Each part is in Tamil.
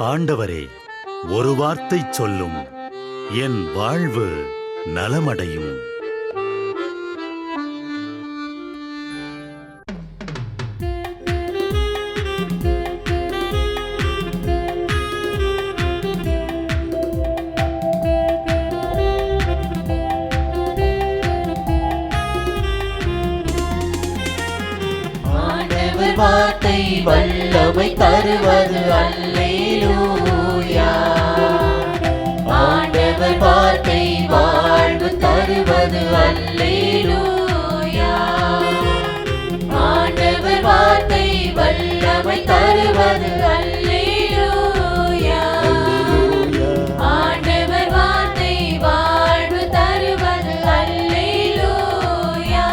ஆண்டவரே, ஒரு வார்த்தை சொல்லும், என் வாழ்வு நலமடையும். வார்த்தை வல்லமை தருவது அல்லேலூயா. ஆண்டவர் வார்த்தை வாழ்வு தருவது அல்லேலூயா. ஆண்டவர் வார்த்தை வல்லமை தருவது அல்லேலூயா. ஆண்டவர் வார்த்தை வாழ்வு தருவது அல்லேலூயா.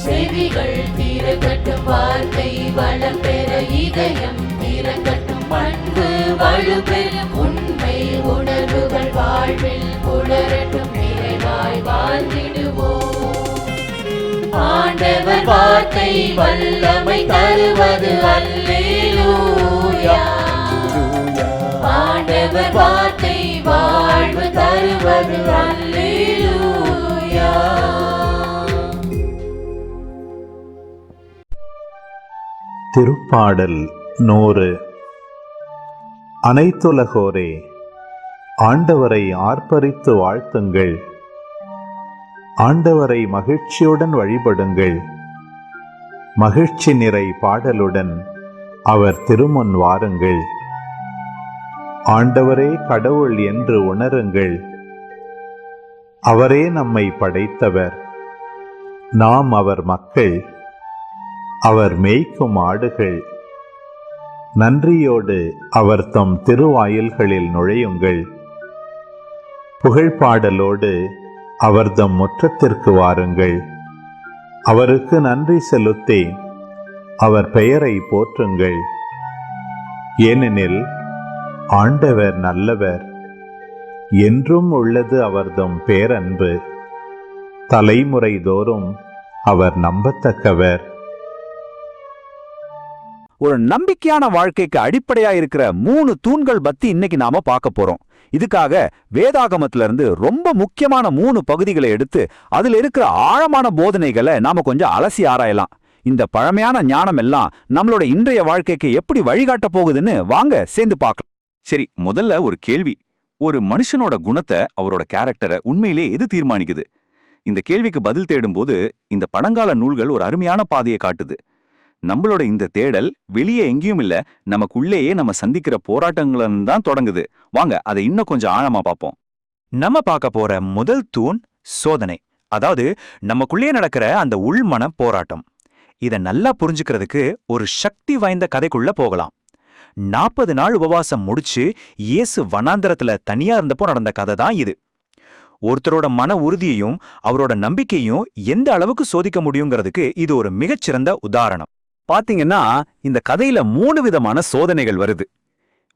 செவிகள் திறக்கட்டும், வார்த்தை வளம் பெற இதயம் திறக்கட்டும், பண்பு வலுப்பெறும், உண்மை உணர்வுகள் வாழ்வில் புலரட்டும், நிறைவாய் வாழ்ந்திடுவோம். ஆண்டவர் வார்த்தை வல்லமை தருவது அல்லேலூயா. ஆண்டவர் வார்த்தை வாழ்வு தருவது அல்லேலூயா. திருப்பாடல் 100. அனைத்துலகோரே, ஆண்டவரை ஆர்ப்பரித்து வாழ்த்துங்கள். ஆண்டவரை மகிழ்ச்சியுடன் வழிபடுங்கள். மகிழ்ச்சி நிறை பாடலுடன் அவர் திருமுன் வாருங்கள். ஆண்டவரே கடவுள் என்று உணருங்கள். அவரே நம்மை படைத்தவர், நாம் அவர் மக்கள், அவர் மேய்க்கும் ஆடுகள். நன்றியோடு அவர் தம் திருவாயில்களில் நுழையுங்கள். புகழ்பாடலோடு அவர் தம் முற்றத்திற்கு வாருங்கள். அவருக்கு நன்றி செலுத்தி அவர் பெயரை போற்றுங்கள். ஏனெனில் ஆண்டவர் நல்லவர், என்றும் உள்ளது அவர்தம் பேரன்பு. தலைமுறை தோறும் அவர் நம்பத்தக்கவர். ஒரு நம்பிக்கையான வாழ்க்கைக்கு அடிப்படையா இருக்கிற 3 தூண்கள் பத்தி இன்னைக்கு நாம பார்க்க போறோம். இதுக்காக வேதாகமத்துல இருந்து ரொம்ப முக்கியமான 3 பகுதிகளை எடுத்து அதுல இருக்கிற ஆழமான போதனைகளை நாம கொஞ்சம் அலசி ஆராயலாம். இந்த பழமையான ஞானம் எல்லாம் நம்மளோட இன்றைய வாழ்க்கைக்கு எப்படி வழிகாட்ட போகுதுன்னு வாங்க சேர்ந்து பார்க்கலாம். சரி, முதல்ல ஒரு கேள்வி. ஒரு மனுஷனோட குணத்தை, அவரோட கேரக்டரை உண்மையிலே எது தீர்மானிக்குது? இந்த கேள்விக்கு பதில் தேடும்போது இந்த பழங்கால நூல்கள் ஒரு அருமையான பாதையை காட்டுது. நம்மளோட இந்த தேடல் வெளியே எங்கேயும் இல்ல, நமக்குள்ளேயே நம்ம சந்திக்கிற போராட்டங்களும் தான் தொடங்குது. வாங்க அதை இன்னும் கொஞ்சம் ஆழமா பார்ப்போம். நம்ம பார்க்க போற முதல் தூண் சோதனை, அதாவது நமக்குள்ளே நடக்கிற அந்த உள்மன போராட்டம். இதை நல்லா புரிஞ்சுக்கிறதுக்கு ஒரு சக்தி வாய்ந்த கதைக்குள்ள போகலாம். 40 நாள் உபவாசம் முடிச்சு இயேசு வனாந்தரத்துல தனியா இருந்தப்போ நடந்த கதை தான் இது. ஒருத்தரோட மன உறுதியையும் அவரோட நம்பிக்கையும் எந்த அளவுக்கு சோதிக்க முடியுங்கிறதுக்கு இது ஒரு மிகச்சிறந்த உதாரணம். பாத்தீங்கன்னா இந்த கதையில 3 விதமான சோதனைகள் வருது.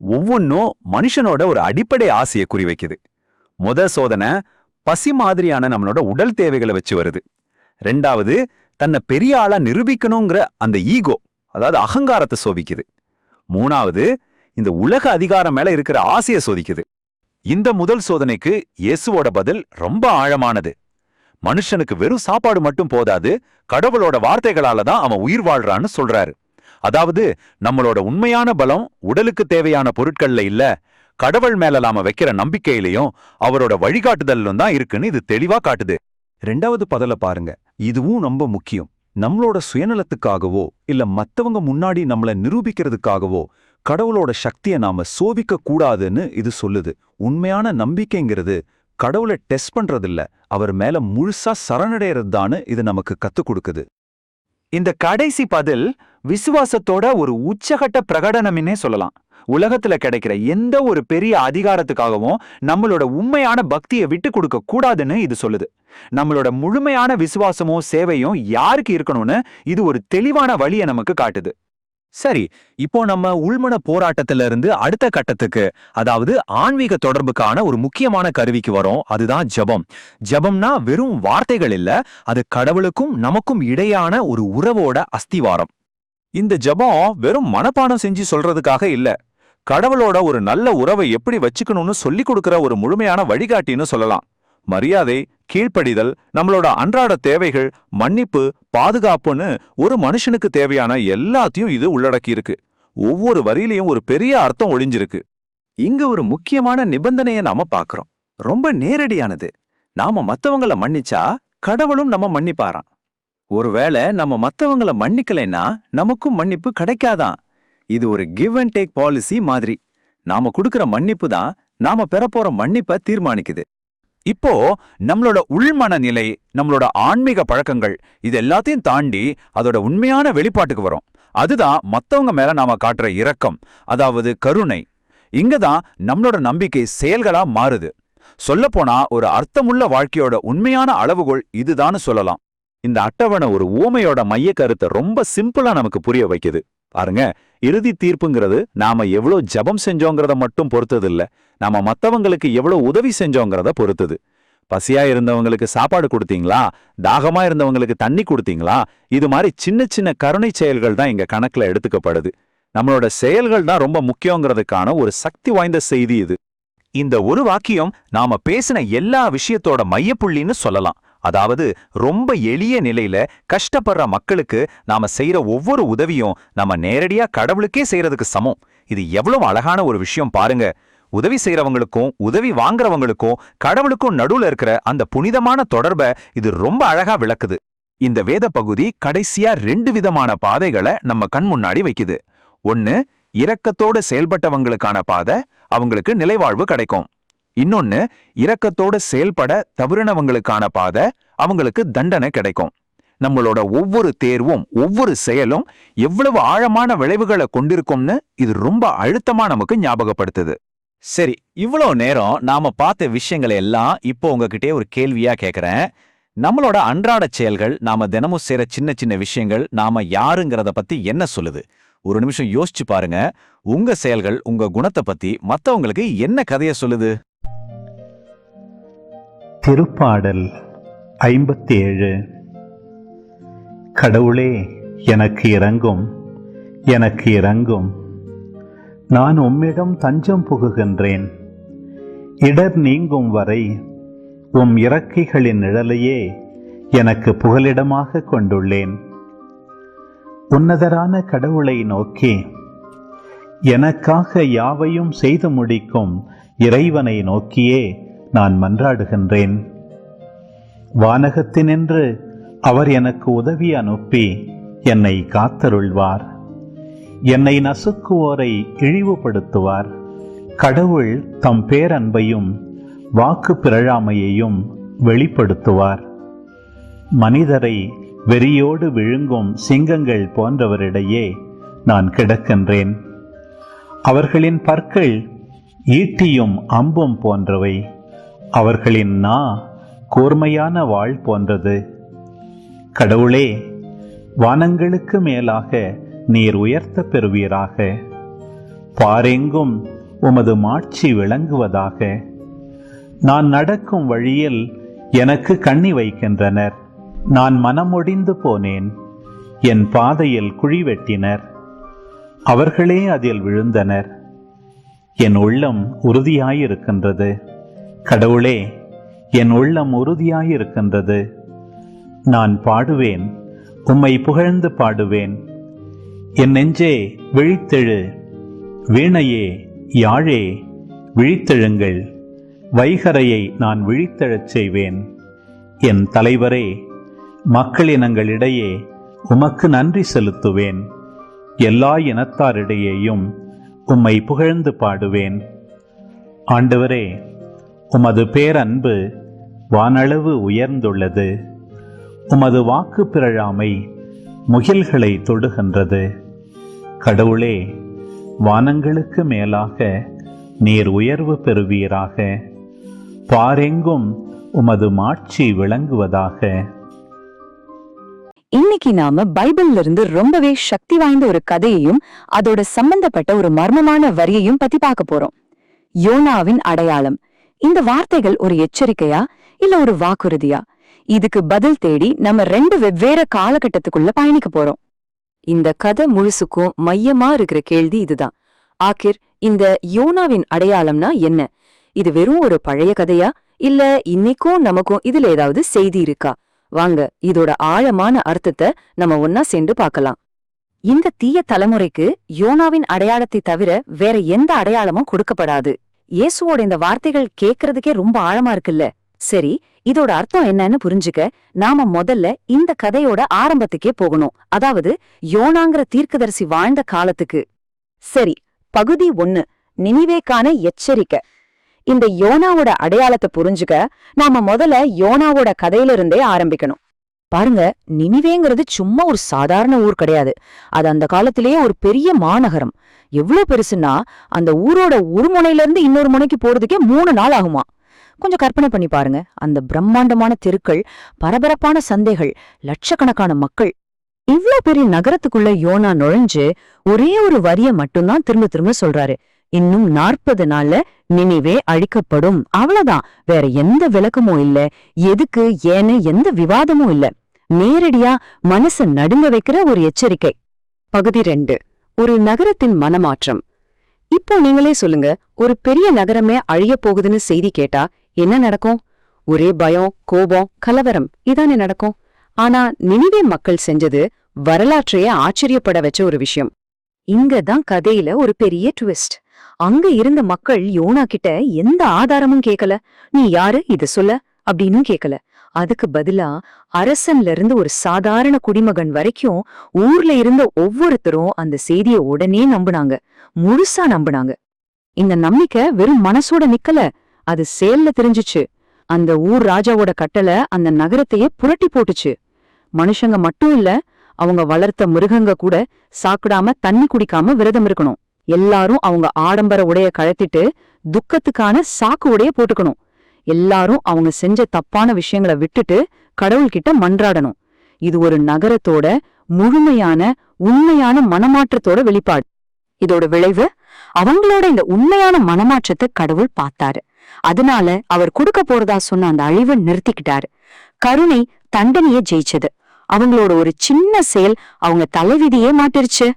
ஒவ்வொன்னும் மனுஷனோட ஒரு அடிப்படை ஆசையை குறிவைக்குது. முத சோதனை பசி மாதிரியான நம்மளோட உடல் தேவைகளை வச்சு வருது. 2வது தன்னை பெரிய ஆளா நிரூபிக்கணுங்கிற அந்த ஈகோ, அதாவது அகங்காரத்தை சோதிக்குது. 3வது இந்த உலக அதிகாரம் மேல இருக்கிற ஆசையை சோதிக்குது. இந்த முதல் சோதனைக்கு இயேசுவோட பதில் ரொம்ப ஆழமானது. மனுஷனுக்கு வெறும் சாப்பாடு மட்டும் போதாது, கடவுளோட வார்த்தைகளால தான் அவன் உயிர் வாழ்றான்னு சொல்றாரு. அதாவது நம்மளோட உண்மையான பலம் உடலுக்கு தேவையான பொருட்கள்ல இல்ல, கடவுள் மேல நாம வைக்கிற நம்பிக்கையிலையும் அவரோட வழிகாட்டுதலும் தான் இருக்குன்னு இது தெளிவா காட்டுது. 2வது பதல பாருங்க, இதுவும் ரொம்ப முக்கியம். நம்மளோட சுயநலத்துக்காகவோ இல்ல மத்தவங்க முன்னாடி நம்மள நிரூபிக்கிறதுக்காகவோ கடவுளோட சக்தியை நாம சோபிக்க கூடாதுன்னு இது சொல்லுது. உண்மையான நம்பிக்கைங்கிறது கடவுளை டெஸ்ட் பண்றதில்ல, அவர் மேல முழுசா சரணடைறதுதான்னு இது நமக்கு கத்துக் கொடுக்குது. இந்த கடைசி பதில் விசுவாசத்தோட ஒரு உச்சகட்ட பிரகடனம்னே சொல்லலாம். உலகத்துல கிடைக்கிற எந்த ஒரு பெரிய அதிகாரத்துக்காகவும் நம்மளோட உண்மையான பக்தியை விட்டு கொடுக்க கூடாதுன்னு இது சொல்லுது. நம்மளோட முழுமையான விசுவாசமும் சேவையும் யாருக்கு இருக்கணும்னு இது ஒரு தெளிவான வழியை நமக்கு காட்டுது. சரி, இப்போ நம்ம உள்மன போராட்டத்துல இருந்து அடுத்த கட்டத்துக்கு, அதாவது ஆன்மீக தொடர்புக்கான ஒரு முக்கியமான கருவிக்கு வரோம். அதுதான் ஜெபம். ஜெபம்னா வெறும் வார்த்தைகள் இல்ல, அது கடவுளுக்கும் நமக்கும் இடையான ஒரு உறவோட அஸ்திவாரம். இந்த ஜெபம் வெறும் மனப்பாடம் செஞ்சு சொல்றதுக்காக இல்ல, கடவுளோட ஒரு நல்ல உறவை எப்படி வச்சுக்கணும்னு சொல்லிக் கொடுக்கிற ஒரு முழுமையான வழிகாட்டின்னு சொல்லலாம். மரியாதை, கீழ்ப்படிதல், நம்மளோட அன்றாட தேவைகள், மன்னிப்பு, பாதுகாப்புன்னு ஒரு மனுஷனுக்கு தேவையான எல்லாத்தையும் இது உள்ளடக்கி இருக்கு. ஒவ்வொரு வரியிலையும் ஒரு பெரிய அர்த்தம் ஒளிஞ்சிருக்கு. இங்க ஒரு முக்கியமான நிபந்தனைய நாம பாக்குறோம். ரொம்ப நேரடியானது. நாம மத்தவங்கள மன்னிச்சா கடவுளும் நம்ம மன்னிப்பாராம். ஒருவேளை நம்ம மத்தவங்கள மன்னிக்கலைன்னா நமக்கும் மன்னிப்பு கிடைக்காதான். இது ஒரு கிவ் அண்ட் டேக் பாலிசி மாதிரி. நாம கொடுக்கிற மன்னிப்பு தான் நாம பெறப்போற மன்னிப்பை தீர்மானிக்குது. இப்போ நம்மளோட உள்மன நிலை, நம்மளோட ஆன்மீக பழக்கங்கள், இது எல்லாத்தையும் தாண்டி அதோட உண்மையான வெளிப்பாட்டுக்கு வரும். அதுதான் மத்தவங்க மேல நாம காட்டுற இரக்கம், அதாவது கருணை. இங்கதான் நம்மளோட நம்பிக்கை செயல்களா மாறுது. சொல்லப்போனா ஒரு அர்த்தமுள்ள வாழ்க்கையோட உண்மையான அளவுகோல் இதுதான்னு சொல்லலாம். இந்த அட்டவணை ஒரு ஊமையோட மைய கருத்தை ரொம்ப சிம்பிளா நமக்கு புரிய வைக்குது. பாருங்க, இறுதி தீர்ப்புங்கிறது நாம எவ்வளவு ஜெபம் செஞ்சோங்கிறத மட்டும் பொறுத்தது இல்ல, நாம மத்தவங்களுக்கு எவ்வளவு உதவி செஞ்சோங்கிறத பொறுத்தது. பசியா இருந்தவங்களுக்கு சாப்பாடு கொடுத்தீங்களா, தாகமா இருந்தவங்களுக்கு தண்ணி கொடுத்தீங்களா, இது மாதிரி சின்ன சின்ன கருணை செயல்கள் தான் இங்க கணக்குல எடுத்துக்கப்படுது. நம்மளோட செயல்கள் தான் ரொம்ப முக்கியங்கிறதுக்கான ஒரு சக்தி வாய்ந்த செய்தி இது. இந்த ஒரு வாக்கியம் நாம பேசின எல்லா விஷயத்தோட மையப்புள்ளின்னு சொல்லலாம். அதாவது ரொம்ப எளிய நிலையில கஷ்டப்படுற மக்களுக்கு நாம செய்யற ஒவ்வொரு உதவியும் நம்ம நேரடியா கடவுளுக்கே செய்யறதுக்கு சமம். இது எவ்வளவு அழகான ஒரு விஷயம் பாருங்க. உதவி செய்யறவங்களுக்கும் உதவி வாங்குறவங்களுக்கும் கடவுளுக்கும் நடுவுல இருக்கிற அந்த புனிதமான தொடர்பை இது ரொம்ப அழகா விளக்குது. இந்த வேத பகுதி கடைசியா 2 விதமான பாதைகளை நம்ம கண் முன்னாடி வைக்குது. ஒன்னு, இரக்கத்தோடு செயல்பட்டவங்களுக்கான பாதை, அவங்களுக்கு நிலைவாழ்வு கிடைக்கும். இன்னொன்னு, இரக்கத்தோடு செயல்பட தவறினவங்களுக்கான பாதை, அவங்களுக்கு தண்டனை கிடைக்கும். நம்மளோட ஒவ்வொரு தேர்வும் ஒவ்வொரு செயலும் எவ்வளவு ஆழமான விளைவுகளை கொண்டிருக்கும்னு இது ரொம்ப அழுத்தமா நமக்கு ஞாபகப்படுத்துது. சரி, இவ்வளோ நேரம் நாம பார்த்த விஷயங்களை எல்லாம் இப்போ உங்ககிட்டே ஒரு கேள்வியா கேட்கறேன். நம்மளோட அன்றாட செயல்கள், நாம தினமும் செய்யற சின்ன சின்ன விஷயங்கள் நாம யாருங்கிறத பத்தி என்ன சொல்லுது? ஒரு நிமிஷம் யோசிச்சு பாருங்க. உங்க செயல்கள் உங்க குணத்தை பத்தி மத்தவங்களுக்கு என்ன கதைய சொல்லுது? திருப்பாடல் 57. கடவுளே, எனக்கு இரங்கும், எனக்கு இரங்கும். நான் உம்மிடம் தஞ்சம் புகுகின்றேன். இடர் நீங்கும் வரை உம் இறக்கைகளின் நிழலையே எனக்கு புகலிடமாக கொண்டுள்ளேன். உன்னதரான கடவுளை நோக்கி, எனக்காக யாவையும் செய்து முடிக்கும் இறைவனை நோக்கியே நான் மன்றாடுகின்றேன். வானகத்தினின்று அவர் எனக்கு உதவி அனுப்பி என்னை காத்தருள்வார். என்னை நசுக்குவோரை இழிவுபடுத்துவார். கடவுள் தம் பேரன்பையும் வாக்கு பிறழாமையையும் வெளிப்படுத்துவார். மனிதரை வெறியோடு விழுங்கும் சிங்கங்கள் போன்றவரிடையே நான் கிடக்கின்றேன். அவர்களின் பற்கள் ஈட்டியும் அம்பும் போன்றவை. அவர்களின் நா கூர்மையான வாள் போன்றது. கடவுளே, வானங்களுக்கு மேலாக நீர் உயர்த்த பெறுவீராக. பாரெங்கும் உமது மாட்சி விளங்குவதாக. நான் நடக்கும் வழியில் எனக்கு கண்ணி வைக்கின்றனர். நான் மனமொடிந்து போனேன். என் பாதையில் குழி வெட்டினர். அவர்களே அதில் விழுந்தனர். என் உள்ளம் உறுதியாயிருக்கின்றது. கடவுளே, என் உள்ளம் உறுதியாயிருக்கின்றது. நான் பாடுவேன், உம்மை புகழ்ந்து பாடுவேன். என் நெஞ்சே விழித்தெழு. வீணையே, யாழே, விழித்தெழுங்கள். வைகரையை நான் விழித்தெழச் செய்வேன். என் தலைவரே, மக்களினங்களிடையே உமக்கு நன்றி செலுத்துவேன். எல்லா இனத்தாரிடையேயும் உம்மை புகழ்ந்து பாடுவேன். ஆண்டவரே, உமது பேரன்பு வானளவு உயர்ந்துள்ளது. உமது வாக்கு பிறழாமை முகில்களை தொடுகின்றது. கடவுளே, வானங்களுக்கு மேலாக நீர் உயர்வு பெறுவீராக. பாரெங்கும் உமது மாட்சி விளங்குவதாக. இன்னைக்கு நாம பைபிள்ல இருந்து ரொம்பவே சக்தி வாய்ந்த ஒரு கதையையும் அதோட சம்பந்தப்பட்ட ஒரு மர்மமான வரியையும் பத்தி பார்க்க போறோம். யோனாவின் அடையாளம். இந்த வார்த்தைகள் ஒரு எச்சரிக்கையா இல்ல ஒரு வாக்குறுதியா? இதுக்கு பதில் தேடி நம்ம 2 வெவ்வேறு காலகட்டத்துக்குள்ள பயணிக்க போறோம். இந்த கதை முழுசுக்கும் மையமா இருக்கிற கேள்வி இதுதான். ஆகிர் இந்த யோனாவின் அடையாளம்னா என்ன? இது வெறும் ஒரு பழைய கதையா, இல்ல இன்னைக்கும் நமக்கும் இதுல ஏதாவது செய்தி இருக்கா? வாங்க இதோட ஆழமான அர்த்தத்தை நம்ம ஒன்னா சேர்ந்து பார்க்கலாம். இந்த தீய தலைமுறைக்கு யோனாவின் அடையாளத்தை தவிர வேற எந்த அடையாளமும் கொடுக்கப்படாது. இயேசுவோட இந்த வார்த்தைகள் கேட்கறதுக்கே ரொம்ப ஆழமா இருக்குல்ல. சரி, இதோட அர்த்தம் என்னன்னு புரிஞ்சுக்க நாம முதல்ல இந்த கதையோட ஆரம்பத்துக்கே போகணும். அதாவது யோனாங்கிற தீர்க்கதரிசி வாழ்ந்த காலத்துக்கு. சரி, பகுதி 1, நினிவேக்கான எச்சரிக்கை. இந்த யோனாவோட அடையாளத்தை புரிஞ்சுக்க நாம முதல்ல யோனாவோட கதையில இருந்தே ஆரம்பிக்கணும். பாருங்க, நினிவேங்கிறது சும்மா ஒரு சாதாரண ஊர் கிடையாது. அது அந்த காலத்திலேயே ஒரு பெரிய மாநகரம். எவ்வளவு பெருசுன்னா அந்த ஊரோட ஒரு முனையில இருந்து இன்னொரு முனைக்கு போறதுக்கே 3 நாள் ஆகுமா. கொஞ்சம் கற்பனை பண்ணி பாருங்க. அந்த பிரம்மாண்டமான தெருக்கள், பரபரப்பான சந்தைகள், லட்சக்கணக்கான மக்கள். இவ்ளோ பெரிய நகரத்துக்குள்ள யோனா நுழைஞ்சு ஒரே ஒரு வரிய மட்டும்தான் திரும்ப திரும்ப சொல்றாரு. இன்னும் 40 நாள்ல நினிவே அழிக்கப்படும். அவ்வளவுதான். வேற எந்த விளக்கமும் இல்ல. எதுக்கு ஏன்னு எந்த விவாதமும் இல்ல. நேரடியா மனச நடுங்க வைக்கிற ஒரு எச்சரிக்கை. பகுதி 2, ஒரு நகரத்தின் மனமாற்றம். இப்போ நீங்களே சொல்லுங்க, ஒரு பெரிய நகரமே அழிய போகுதுன்னு செய்தி கேட்டா என்ன நடக்கும்? ஒரே பயம், கோபம், கலவரம் இதானே நடக்கும். ஆனா நினிவே மக்கள் செஞ்சது வரலாற்றையே ஆச்சரியப்பட வச்ச ஒரு விஷயம். இங்கதான் கதையில ஒரு பெரிய ட்விஸ்ட். அங்க இருந்த மக்கள் யோனா கிட்ட எந்த ஆதாரமும் கேட்கல. நீ யாரு இத சொல்ல அப்படின்னு கேட்கல. அதுக்கு பதிலா அரசன்ல இருந்து ஒரு சாதாரண குடிமகன் வரைக்கும் ஊர்ல இருந்த ஒவ்வொருத்தரும் அந்த செய்தியை உடனே நம்புனாங்க, முழுசா நம்புனாங்க. இந்த நம்பிக்கை வெறும் மனசோட நிக்கல, அது செயல்ல தெரிஞ்சுச்சு. அந்த ஊர் ராஜாவோட கட்டளை அந்த நகரத்தையே புரட்டி போட்டுச்சு. மனுஷங்க மட்டும் இல்ல, அவங்க வளர்த்த மிருகங்க கூட சாப்பிடாம தண்ணி குடிக்காம விரதம் இருக்கணும். எல்லாரும் அவங்க ஆடம்பர உடைய கழத்திட்டு துக்கத்துக்கான சாக்கு உடைய போட்டுக்கணும். எல்லாரும் அவங்க செஞ்ச தப்பான விஷயங்களை விட்டுட்டு கடவுள்கிட்ட மன்றாடணும். இது ஒரு நகரத்தோட முழுமையான உண்மையான மனமாற்றத்தோட வெளிப்பாடு. இதோட விளைவு, அவங்களோட இந்த உண்மையான மனமாற்றத்தை கடவுள் பார்த்தாரு. அதனால அவர் கொடுக்க போறதா சொன்ன அந்த அழிவை நிறுத்திக்கிட்டாரு. கருணை தண்டனையே ஜெயிச்சது. அவங்களோட ஒரு சின்ன செயல் அவங்க தலைவிதியே மாட்டிருச்சு.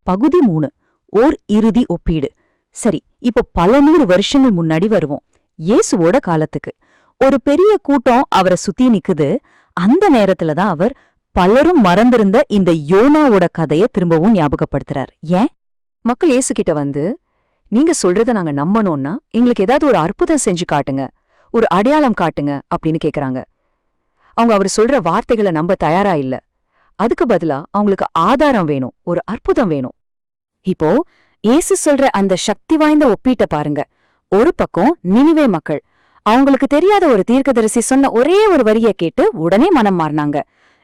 பகுதி 3, ஓர் இறுதி ஒப்பீடு. சரி, இப்போ பல 100 வருஷங்கள் முன்னாடி வருவோம். இயேசுவோட காலத்துக்கு. ஒரு பெரிய கூட்டம் அவரை சுத்தி நிக்குது. அந்த நேரத்துலதான் அவர் பலரும் மறந்திருந்த இந்த யோனாவோட கதைய திரும்பவும் ஞாபகப்படுத்துறார். ஏன்? மக்கள் இயேசு கிட்ட வந்து, நீங்க சொல்றத நாங்க நம்பணும்னா எங்களுக்கு ஏதாவது ஒரு அற்புதம் செஞ்சு காட்டுங்க, ஒரு அடையாளம் காட்டுங்க அப்படின்னு கேக்குறாங்க. அவங்க அவர் சொல்ற வார்த்தைகளை நம்ப தயாரா இல்ல. அதுக்கு பதிலா அவங்களுக்கு ஆதாரம் வேணும், ஒரு அற்புதம் வேணும். இப்போ இயேசு சொல்ற அந்த சக்தி வாய்ந்த ஒப்பீட்டை பாருங்க. ஒரு பக்கம் நினிவே மக்கள், அவங்களுக்கு தெரியாத ஒரு தீர்க்கதரிசி சொன்ன ஒரே ஒரு வரியை கேட்டு உடனே மனம் மாறினாங்க.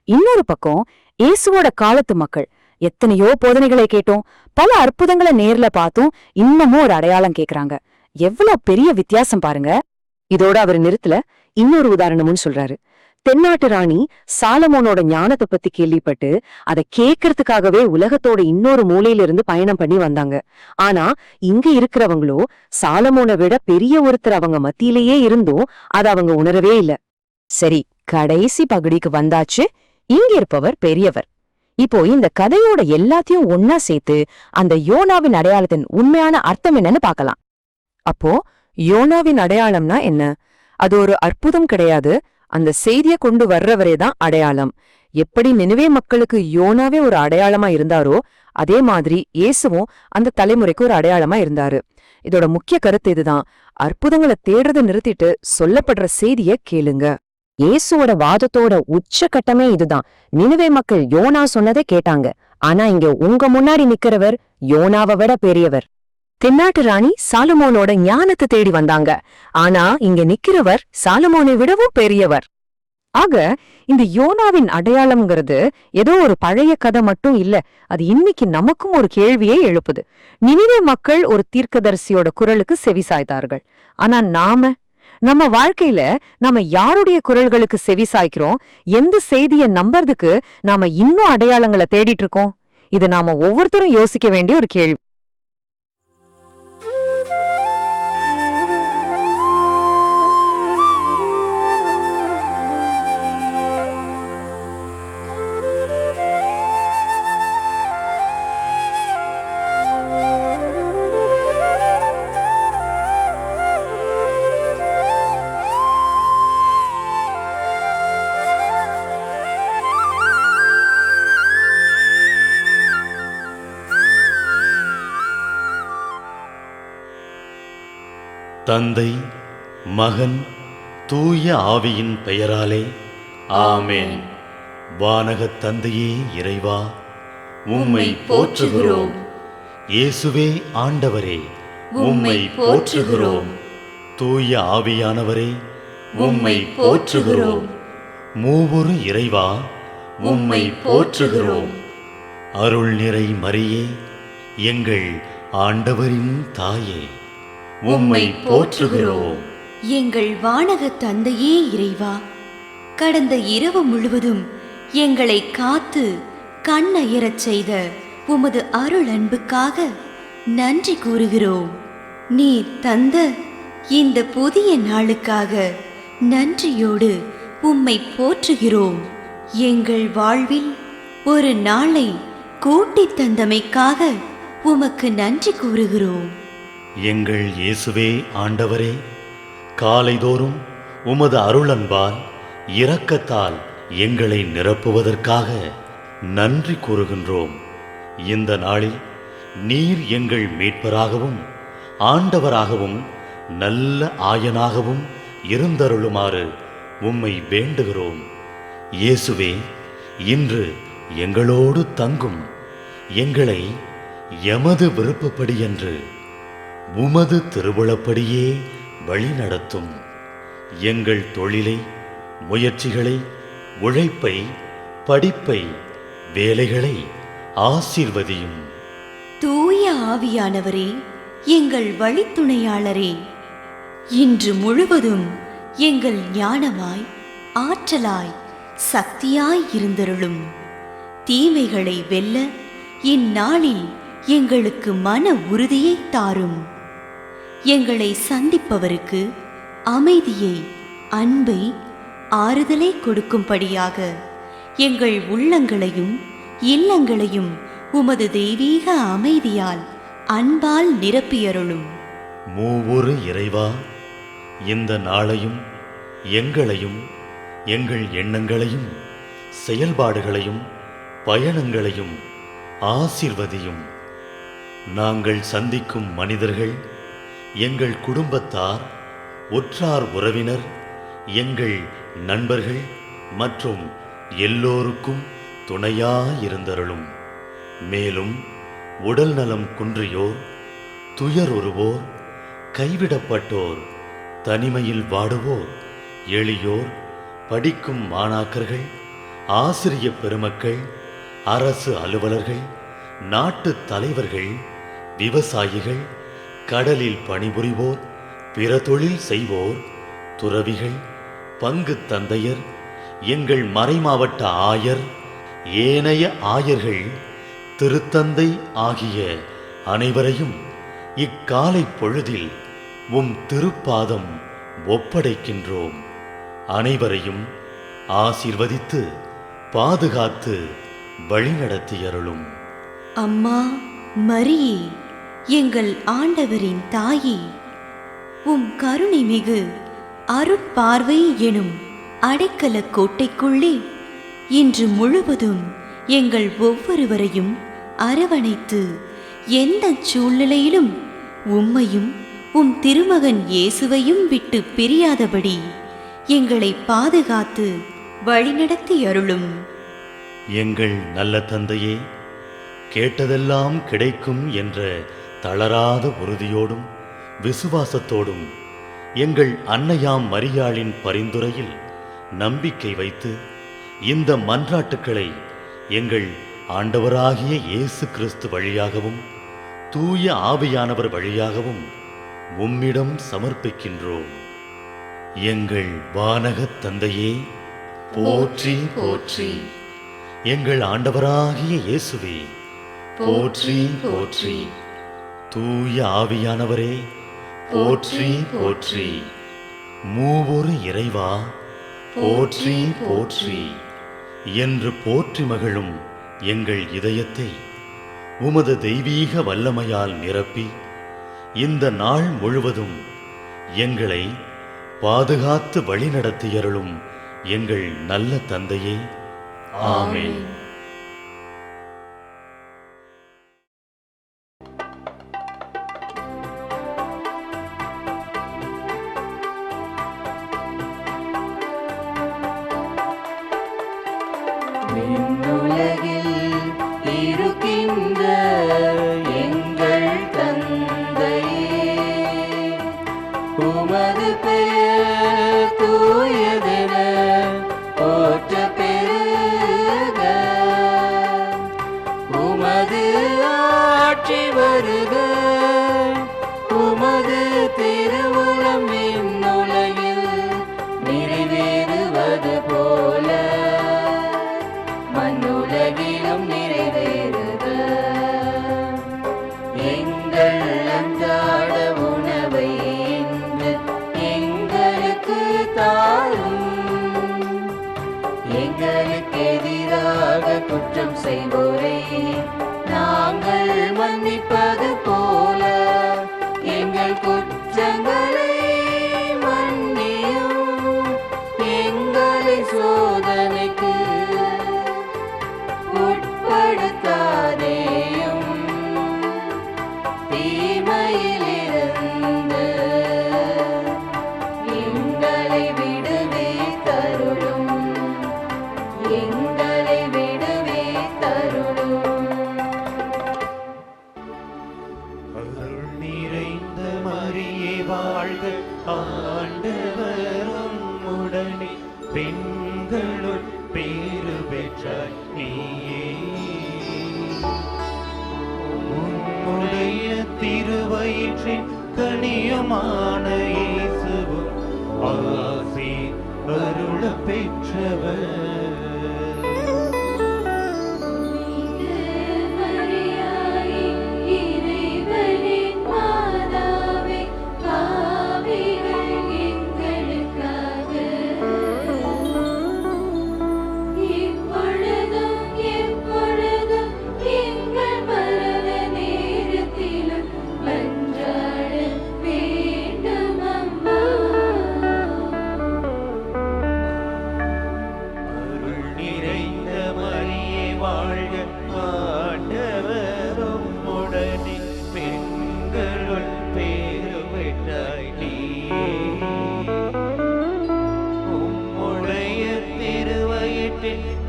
இன்னொரு பக்கம் இயேசுவோட காலத்து மக்கள், எத்தனையோ போதனைகளை கேட்டோம், பல அற்புதங்களை நேர்ல பார்த்தும் இன்னமும் ஒரு அடையாளம் கேக்குறாங்க. எவ்வளவு பெரிய வித்தியாசம் பாருங்க. இதோட அவர் நிறுத்தல, இன்னொரு உதாரணமும் சொல்றாரு. தென்னாட்டு ராணி சாலமோனோட ஞானத்தை பத்தி கேள்விப்பட்டு அதை கேட்கறதுக்காகவே உலகத்தோட இன்னொரு மூலையிலிருந்து பயணம் பண்ணி வந்தாங்க. ஆனா இங்க இருக்கிறவங்களோ சாலமோனை விட பெரிய ஒருத்தர் அவங்க மத்தியிலேயே இருந்தும் அதை அவங்க உணரவே இல்ல. சரி, கடைசி பகுதிக்கு வந்தாச்சு. இங்க இருப்பவர் பெரியவர். இப்போ இந்த கதையோட எல்லாத்தையும் ஒன்னா சேர்த்து அந்த யோனாவின் அடையாளத்தின் உண்மையான அர்த்தம் என்னன்னு பார்க்கலாம். அப்போ யோனாவின் அடையாளம்னா என்ன? அது ஒரு அற்புதம் கிடையாது, அந்த செய்தியை கொண்டு வர்றவரேதான் அடையாளம். எப்படி நினிவே மக்களுக்கு யோனாவே ஒரு அடையாளமா இருந்தாரோ அதே மாதிரி இயேசுவும் அந்த தலைமுறைக்கு ஒரு அடையாளமா இருந்தாரு. இதோட முக்கிய கருத்து இதுதான். அற்புதங்களை தேடுறதை நிறுத்திட்டு சொல்லப்படுற செய்திய கேளுங்க. இயேசுவோட வாதத்தோட உச்சகட்டமே இதுதான். நினிவே மக்கள் யோனா சொன்னதை கேட்டாங்க, ஆனா இங்க உங்க முன்னாடி நிக்கிறவர் யோனாவை விட பெரியவர். தென்னாட்டு ராணி சாலமோனோட ஞானத்தை தேடி வந்தாங்க, ஆனா இங்க நிக்கிறவர் சாலமோனை விடவும் பெரியவர். ஆக இந்த யோனாவின் அடையாளம்ங்கிறது ஏதோ ஒரு பழைய கதை மட்டும் இல்ல, அது இன்னைக்கு நமக்கும் ஒரு கேள்வியை எழுப்புது. நினிவே மக்கள் ஒரு தீர்க்கதரிசியோட குரலுக்கு செவிசாய்த்தார்கள். ஆனா நம்ம வாழ்க்கையில நாம யாருடைய குரல்களுக்கு செவிசாய்க்கிறோம்? எந்த செய்தியை நம்புறதுக்கு நாம இன்னும் அடையாளங்களை தேடிட்டு இருக்கோம்? இது நாம ஒவ்வொருத்தரும் யோசிக்க வேண்டிய ஒரு கேள்வி. தந்தை, மகன், தூய ஆவியின் பெயராலே ஆமென். வானகத் தந்தையே இறைவா, உம்மை போற்றுகிறோம். இயேசுவே ஆண்டவரே, உம்மை போற்றுகிறோம். தூய ஆவியானவரே, உம்மை போற்றுகிறோம். மூவொரு இறைவா, உம்மை போற்றுகிறோம். அருள் நிறை மரியே, எங்கள் ஆண்டவரின் தாயே, உம்மை போற்றுகிறோம். எங்கள் வானக தந்தையே இறைவா, கடந்த இரவு முழுவதும் எங்களை காத்து கண்ணயரச் செய்த உமது அருள் அன்புக்காக நன்றி கூறுகிறோம். நீர் தந்த இந்த புதிய நாளுக்காக நன்றியோடு உம்மை போற்றுகிறோம். எங்கள் வாழ்வில் ஒரு நாளை கூட்டித் தந்தமைக்காக உமக்கு நன்றி கூறுகிறோம். எங்கள் இயேசுவே ஆண்டவரே, காலைதோறும் உமது அருளன்பால் இரக்கத்தால் எங்களை நிரப்புவதற்காக நன்றி கூறுகின்றோம். இந்த நாளில் நீர் எங்கள் மீட்பராகவும் ஆண்டவராகவும் நல்ல ஆயனாகவும் இருந்தருளுமாறு உம்மை வேண்டுகிறோம். இயேசுவே, இன்று எங்களோடு தங்கும். எங்களை எமது விருப்பப்படியன்று உமது திருவுளப்படியே வழிநடத்தும். எங்கள் தொழிலை, முயற்சிகளை, உழைப்பை, படிப்பை, வேலைகளை ஆசீர்வதியும். தூய ஆவியானவரே, எங்கள் வழித்துணையாளரே, இன்று முழுவதும் எங்கள் ஞானமாய், ஆற்றலாய், சக்தியாய் இருந்தருளும். தீமைகளை வெல்ல இந்நாளில் எங்களுக்கு மன உறுதியை தாரும். எங்களை சந்திப்பவருக்கு அமைதியை, அன்பை, ஆறுதலை கொடுக்கும்படியாக எங்கள் உள்ளங்களையும் இல்லங்களையும் உமது தெய்வீக அமைதியால், அன்பால் நிரப்பியருளும். மூவொரு இறைவா, இந்த நாளையும் எங்களையும் எங்கள் எண்ணங்களையும் செயல்பாடுகளையும் பயணங்களையும் ஆசீர்வதியும். நாங்கள் சந்திக்கும் மனிதர்கள், எங்கள் குடும்பத்தார், உற்றார் உறவினர், எங்கள் நண்பர்கள் மற்றும் எல்லோருக்கும் துணையாயிருந்தருளும். மேலும் உடல் நலம் குன்றியோர், துயருறுவோர், கைவிடப்பட்டோர், தனிமையில் வாடுவோர், எளியோர், படிக்கும் மாணாக்கர்கள், ஆசிரிய பெருமக்கள், அரசு அலுவலர்கள், நாட்டு தலைவர்கள், விவசாயிகள், கடலில் பணிபுரிவோர், பிற தொழில் செய்வோர், துறவிகள், பங்கு தந்தையர், எங்கள் மறைமாவட்ட ஆயர், ஏனைய ஆயர்கள், திருத்தந்தை ஆகிய அனைவரையும் இக்காலை பொழுதில் உம் திருப்பாதம் ஒப்படைக்கின்றோம். அனைவரையும் ஆசீர்வதித்து பாதுகாத்து வழிநடத்தியருளும். அம்மா மரியே, எங்கள் ஆண்டவரின் தாயே, உம் கருணை மிகு அருட்பார்வை எனும் அடைக்கல கோட்டைக்குள்ளே இன்று முழுவதும் எங்கள் ஒவ்வொருவரையும் அரவணைத்து எந்த சூழ்நிலையிலும் உம்மையும் உம் திருமகன் இயேசுவையும் விட்டு பிரியாதபடி எங்களை பாதுகாத்து வழிநடத்தி அருளும். எங்கள் நல்ல தந்தையே, கேட்டதெல்லாம் கிடைக்கும் என்ற தளராத உறுதியோடும் விசுவாசத்தோடும் எங்கள் அன்னையாம் மரியாளின் பரிந்துரையில் நம்பிக்கை வைத்து இந்த மன்றாட்டுக்களை எங்கள் ஆண்டவராகிய இயேசு கிறிஸ்து வழியாகவும் தூய ஆவியானவர் வழியாகவும் உம்மிடம் சமர்ப்பிக்கின்றோம். எங்கள் வானகத் தந்தையே, போற்றி போற்றி. எங்கள் ஆண்டவராகிய இயேசுவே, போற்றி போற்றி. தூய ஆவியானவரே, போற்றி போற்றி. மூவொரு இறைவா, போற்றி போற்றி என்று போற்றி மகிழும் எங்கள் இதயத்தை உமது தெய்வீக வல்லமையால் நிரப்பி இந்த நாள் முழுவதும் எங்களை பாதுகாத்து வழிநடத்தியருளும் எங்கள் நல்ல தந்தையே, ஆமென். எங்கள் அன்றாட உணவை இன்று எங்களுக்கு தாரும். எங்களுக்கு எதிராக குற்றம் செய்வோரை நாங்கள் மன்னிப்பது போல எங்கள் குற்றங்களை மன்னியும். எங்களை சோதனைக்கு உட்படுத்தாதேயும், தீமையிலிருந்து எங்களை விடுவித்தருளும். எங்களை விடுவித்தருளும். அருள் நிறைந்த மரியே வாழ்க, ஆண்டவரும் உடனே பெண்களுள் பேறு பெற்றாய் நீயே. உம்முடைய திருவயிற்றின் கனியுமான இயேசுவும் ஆசி அருள பெற்றவர்.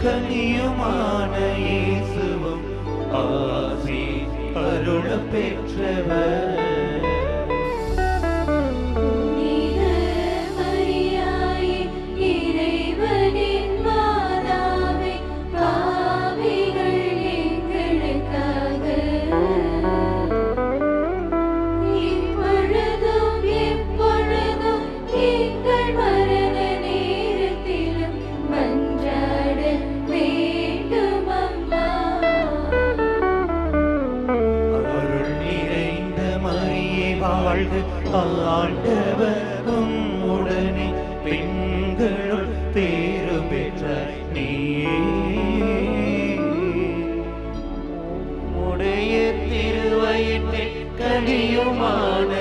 கனியுமான இயேசுவும் ஆசி அருள பெற்றவர். ஆண்டவரும் உடனே பெண்களுள் பேறு பெற்றாய் நீயே. உடைய திருவயிற்றின் கனியுமான